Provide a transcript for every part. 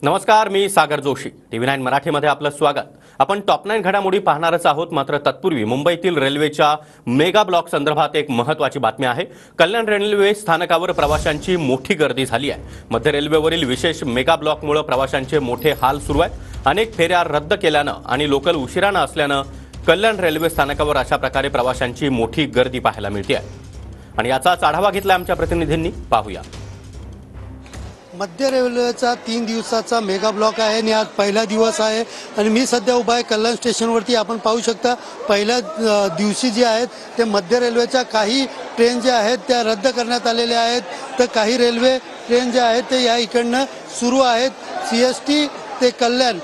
नमस्कार, मी सागर जोशी. TV9 मराठीमध्ये आपलं स्वागत. आपण टॉप 9 घडामोडी पाहणारच आहोत. मात्र तत्पूर्वी मुंबईतील रेल्वेच्या मेगा ब्लॉक संदर्भात एक महत्त्वाची बातमी आहे. कल्याण रेल्वे स्थानकावर प्रवाशांची मोठी गर्दी झाली आहे. मध्य रेल्वेवरील विशेष मेगा ब्लॉकमुळे प्रवाशांचे मोठे हाल सुरू आहेत. अनेक फेऱ्या रद्द केल्यानं आणि लोकल उशिरानं असल्यानं कल्याण रेल्वे स्थानकावर अशा प्रकारे प्रवाशांची मोठी गर्दी पाहायला मिळते आहे. आणि याचाच आढावा घेतला आमच्या प्रतिनिधींनी. पाहूया. मध्य रेल्वेचा 3 दिवसाचा मेगा ब्लॉक आहे आणि आज पहिला दिवस आहे आणि मी सध्या उभा आहे कल्याण स्टेशनवरती. आपण पाहू शकता पहिल्या दिवशी जे आहेत ते मध्य रेल्वेच्या काही ट्रेन ज्या आहेत त्या रद्द करण्यात आलेल्या आहेत, तर काही रेल्वे ट्रेन ज्या आहेत ते या इकडनं सुरू आहेत. CST ते कल्याण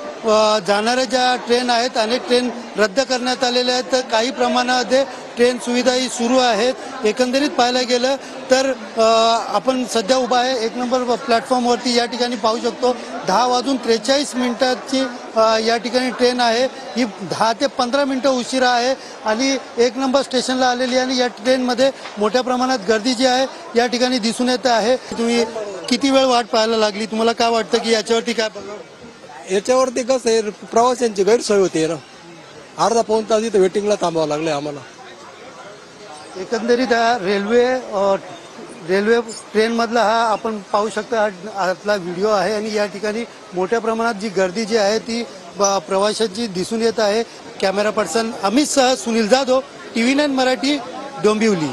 जाणाऱ्या ज्या ट्रेन आहेत अनेक ट्रेन रद्द करण्यात आलेल्या आहेत, तर काही प्रमाणामध्ये ट्रेन सुविधाही सुरू आहेत. एकंदरीत पाहायला गेलं तर आपण सध्या उभा आहे 1 नंबर प्लॅटफॉर्मवरती. या ठिकाणी पाहू शकतो 10:43 या ठिकाणी ट्रेन आहे. ही 10 ते 15 मिनिटं उशिरा आहे आणि 1 नंबर स्टेशनला आलेली आहे आणि या ट्रेनमध्ये मोठ्या प्रमाणात गर्दी जी आहे या ठिकाणी दिसून येत आहे. तुम्ही किती वेळ वाट पाहायला लागली? तुम्हाला काय वाटतं की याच्यावरती काय याच्यावरती कसं आहे, प्रवाशांची गैरसोय होते ना. अर्धा पाऊण तास इथं वेटिंगला थांबावं लागलंय आम्हाला. एकंदरीत रेल्वे ट्रेनमधला हा आपण पाहू शकता आतला व्हिडिओ आहे आणि या ठिकाणी मोठ्या प्रमाणात जी गर्दी जी आहे ती प्रवाशांची दिसून येत आहे. कॅमेरा पर्सन अमित सह सुनील जाधव, TV9 मराठी, डोंबिवली.